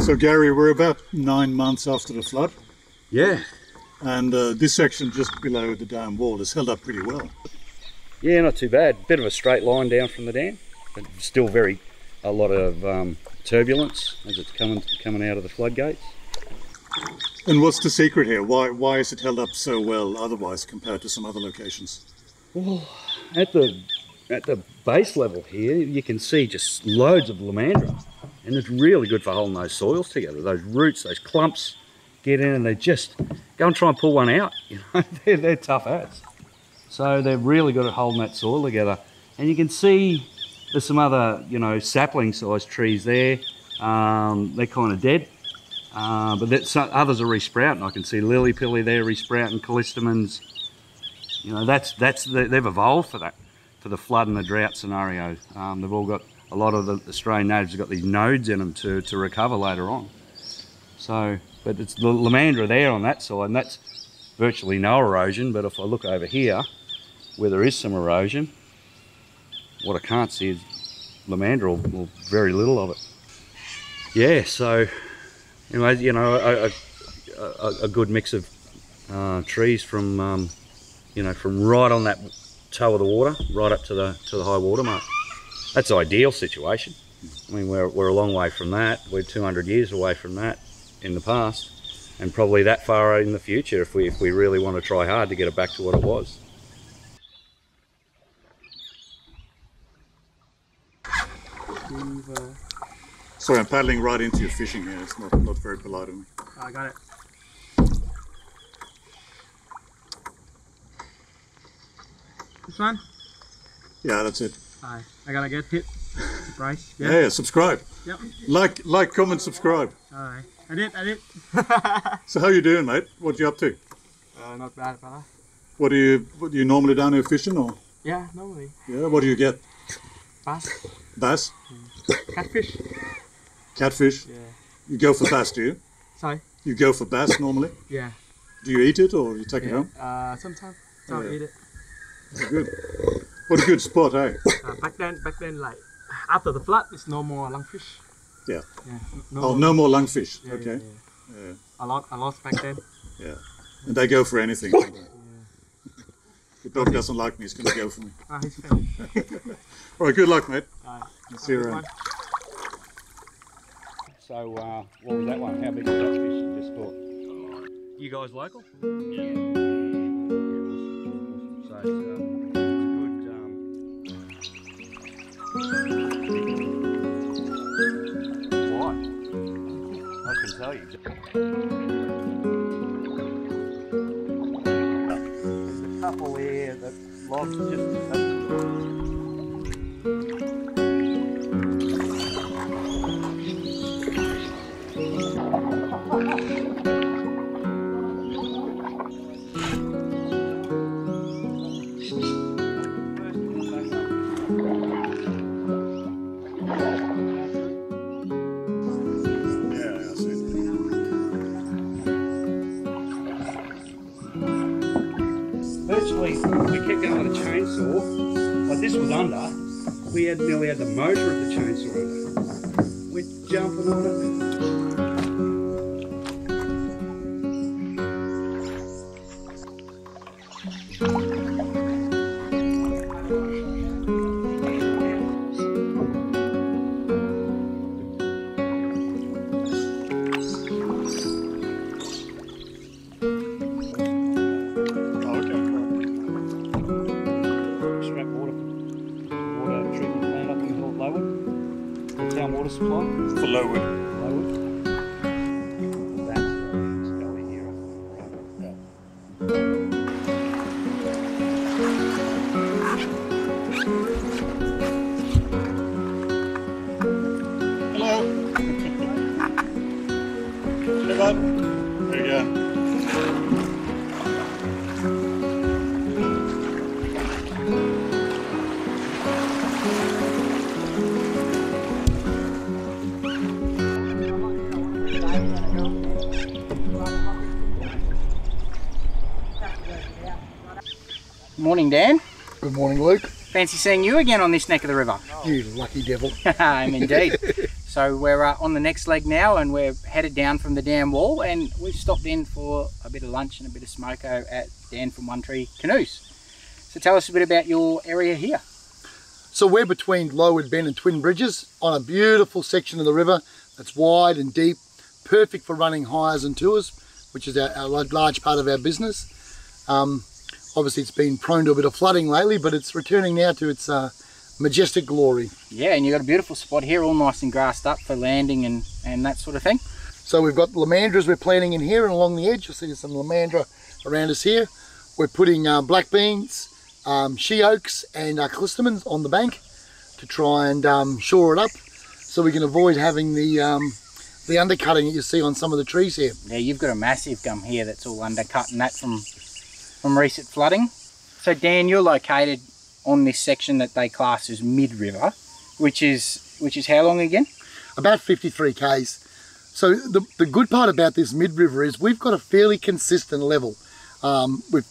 So Gary, we're about 9 months after the flood. Yeah. And this section just below the dam wall has held up pretty well. Yeah, not too bad. Bit of a straight line down from the dam, but still a lot of turbulence as it's coming out of the floodgates. And what's the secret here? Why is it held up so well otherwise compared to some other locations? Well, at the base level here, you can see just loads of lamandra, and it's really good for holding those soils together. Those roots, those clumps get in and they just go and try and pull one out. You know, they're tough as. So they're really good at holding that soil together. And you can see there's some other, sapling-sized trees there. They're kind of dead, but others are resprouting. I can see lily-pilly there resprouting, callistemons. They've evolved for that, for the flood and the drought scenario. They've all got, a lot of the Australian natives have got these nodes in them to recover later on. So, but it's the lamandra there on that side, and that's virtually no erosion. But if I look over here, where there is some erosion, what I can't see is lamandra, or very little of it. Yeah, so anyway, a good mix of trees from from right on that toe of the water right up to the high water mark. That's the ideal situation. I mean, we're a long way from that. We're 200 years away from that in the past, and probably that far in the future if we really want to try hard to get it back to what it was. Sorry, I'm paddling right into your fishing here. It's not very polite of me. I got it. This one? Yeah, that's it. Alright, I gotta get hit. Surprise. Yeah, subscribe. Yep. Like, comment, subscribe. Alright, I did. So how you doing, mate? What you up to? Not bad, fella. What do you normally down here fishing, or? Yeah, normally. Yeah, what do you get? Bass. Bass? Catfish. Catfish? Yeah. You go for bass, do you? Sorry? You go for bass normally? Yeah. Do you eat it or you take it home? Sometimes. Don't eat it. That's good. What a good spot, eh? Back then, like after the flood, there's no more lungfish. Yeah. No no more lungfish. Yeah, okay. Yeah. A lot back then. Yeah. And they go for anything. Don't they? The dog doesn't like me, he's going to go for me. He's fine. All right, good luck, mate. See you around. So, what was that one? How big was that fish you just caught? You guys local? Yeah. So it's good. Why? I can tell you. There's a couple here that lost just. Virtually, we kept going with a chainsaw, like this was under, we nearly had the motor of the chainsaw under. We're jumping on it. Water supply for Lowood. That's the gully here. Hello. Hey, bud. There you go. Morning, Dan. Good morning, Luke. Fancy seeing you again on this neck of the river. You lucky devil. I'm indeed. So So we're on the next leg now, and we're headed down from the dam wall, and we've stopped in for a bit of lunch and a bit of smoko at Dan from One Tree Canoes. So tell us a bit about your area here. So we're between Lowood Bend and Twin Bridges on a beautiful section of the river that's wide and deep, perfect for running hires and tours, which is our large part of our business. Obviously it's been prone to a bit of flooding lately, but it's returning now to its majestic glory. Yeah, and you've got a beautiful spot here, all nice and grassed up for landing and that sort of thing. So we've got lomandras we're planting in here and along the edge. You'll see there's some lomandra around us here. We're putting black beans, she oaks and callistemons on the bank to try and shore it up so we can avoid having the undercutting that you see on some of the trees here. Yeah, you've got a massive gum here that's all undercut, and that from recent flooding. So Dan, you're located on this section that they class as mid-river, which is how long again? About 53 k's. So the good part about this mid-river is we've got a fairly consistent level. With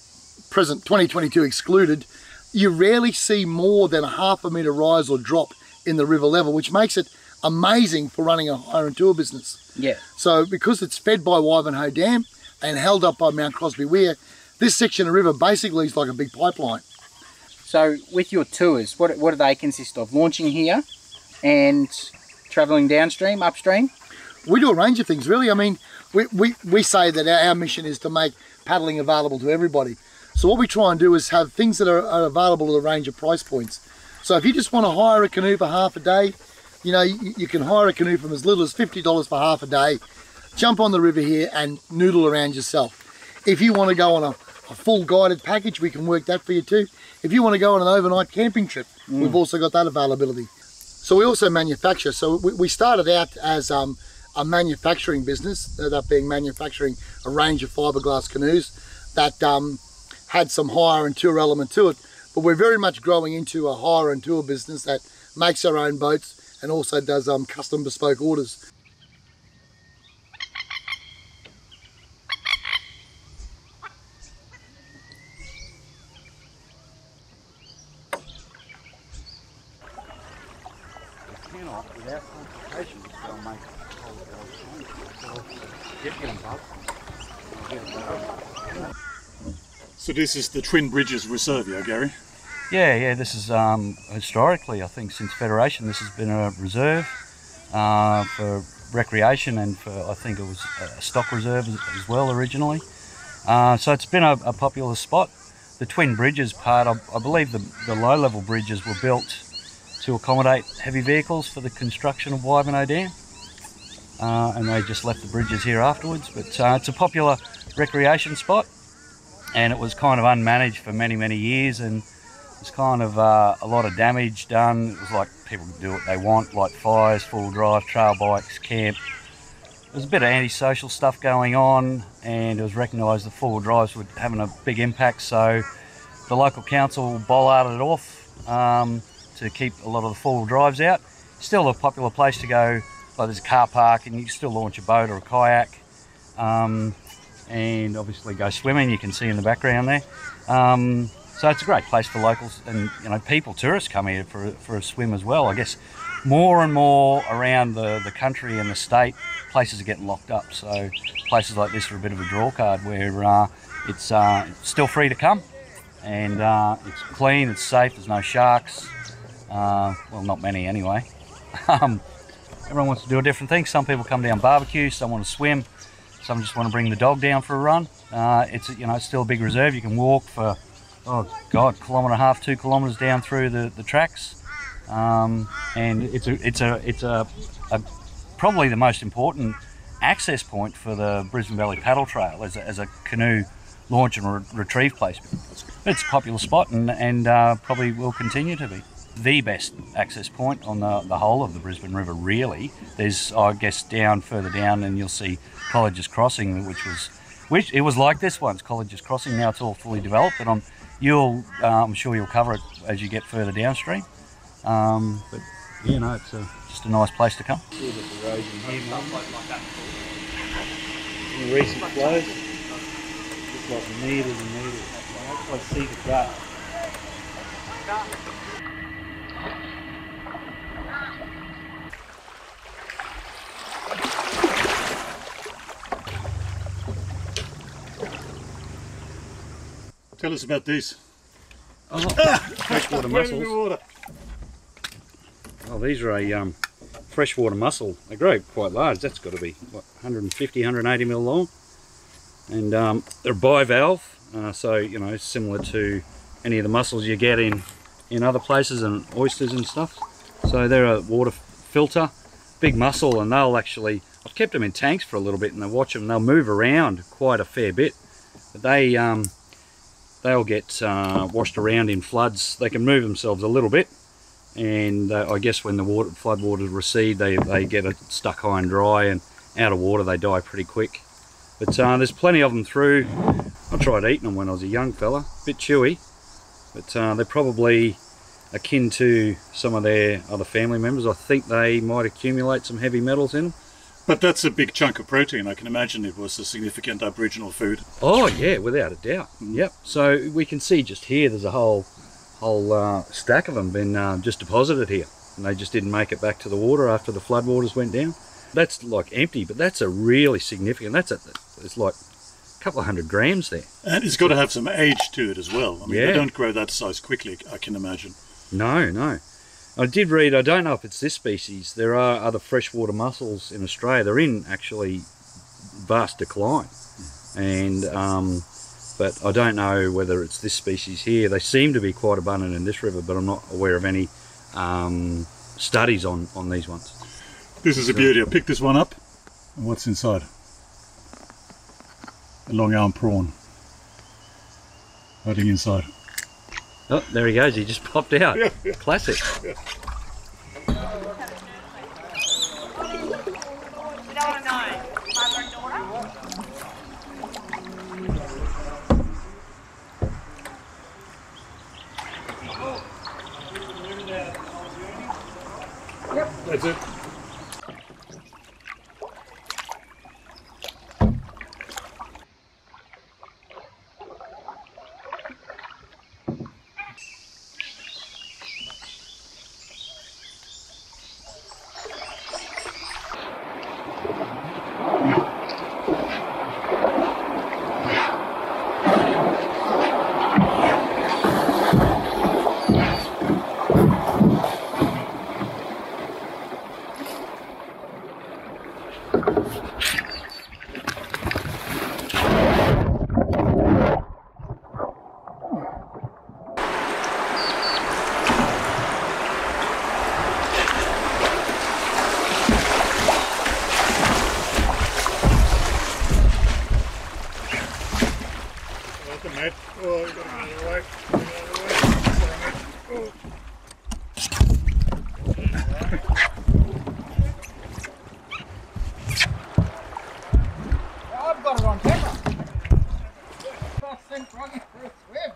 present 2022 excluded, you rarely see more than a ½ metre rise or drop in the river level, which makes it amazing for running a hire and tour business. Yeah. So because it's fed by Wivenhoe Dam and held up by Mount Crosby Weir, this section of river basically is like a big pipeline. So with your tours, what do they consist of? Launching here and travelling downstream, upstream? We do a range of things, really. I mean, we say that our mission is to make paddling available to everybody. So what we try and do is have things that are available at a range of price points. So if you just want to hire a canoe for half a day, you know, you can hire a canoe from as little as $50 for half a day, jump on the river here and noodle around yourself. If you want to go on a full guided package, we can work that for you too. If you want to go on an overnight camping trip, we've also got that availability. So we also manufacture. So we started out as a manufacturing business, that being manufacturing a range of fiberglass canoes that had some hire and tour element to it. But we're very much growing into a hire and tour business that makes our own boats and also does custom bespoke orders. Without consultation, just go and make So this is the Twin Bridges Reserve, yeah, Gary? Yeah, this is historically, I think since Federation, this has been a reserve for recreation and for, I think it was a stock reserve as well originally. So it's been a popular spot. The Twin Bridges part, I believe the low-level bridges were built to accommodate heavy vehicles for the construction of Wivenhoe Dam, and they just left the bridges here afterwards. But it's a popular recreation spot, and it was kind of unmanaged for many years, and it's kind of a lot of damage done. It was like people could do what they want, like fires, full drive, trail bikes, camp. There's a bit of antisocial stuff going on, and it was recognised the four-wheel drives were having a big impact, so the local council bollarded it off to keep a lot of the four-wheel drives out. Still a popular place to go, like there's a car park and you can still launch a boat or a kayak, and obviously go swimming, you can see in the background there. So it's a great place for locals and people, tourists come here for a swim as well. I guess more and more around the country and the state, places are getting locked up, so places like this are a bit of a draw card where it's still free to come, and it's clean, it's safe, there's no sharks. Well, not many anyway. Everyone wants to do a different thing. Some people come down barbecue, some want to swim, some just want to bring the dog down for a run. It's still a big reserve. You can walk for, oh God, 1.5 to 2 kilometres down through the tracks, and it's probably the most important access point for the Brisbane Valley Paddle Trail as a canoe launch and retrieve place. It's a popular spot and probably will continue to be. The best access point on the whole of the Brisbane River, really. There's, I guess, further down, and you'll see College's Crossing, which it was like this once, College's Crossing. Now it's all fully developed, but I'm sure you'll cover it as you get further downstream. But it's just a nice place to come. A little bit of erosion here, in recent flows, just like meters and meters. That's like sea to grass. Tell us about these. Freshwater mussels. Water. Oh, these are a freshwater mussel. They grow quite large. That's got to be, what, 150, 180 mil long. And they're bivalve, so, you know, similar to any of the mussels you get in other places and oysters and stuff. So they're a water filter, big mussel, and they'll actually, I've kept them in tanks for a little bit and I watch them, they'll move around quite a fair bit. But they'll get washed around in floods. They can move themselves a little bit, and I guess when the flood waters recede, they get stuck high and dry, and out of water they die pretty quick. But there's plenty of them through. I tried eating them when I was a young fella, a bit chewy, but they're probably akin to some of their other family members. I think they might accumulate some heavy metals in them. But that's a big chunk of protein. I can imagine it was a significant Aboriginal food. Oh yeah, without a doubt. Yep. So we can see just here, there's a whole stack of them been just deposited here, and they just didn't make it back to the water after the floodwaters went down. That's like empty, but that's a really significant. It's like a couple of 100 grams there. And it's got to have some age to it as well. I mean, Yeah. they don't grow that size quickly, I can imagine. No. I did read, I don't know if it's this species, there are other freshwater mussels in Australia. They're in actually vast decline. And but I don't know whether it's this species here. They seem to be quite abundant in this river, but I'm not aware of any studies on these ones. This is a beauty. I picked this one up. And what's inside? A long arm prawn. Hiding inside. Oh, there he goes. He just popped out. Yeah. Classic. That's it. Welcome, mate. Oh, you got to get out of the way. Get out of the way. Sorry, mate. I've got it on camera. Running for a swim.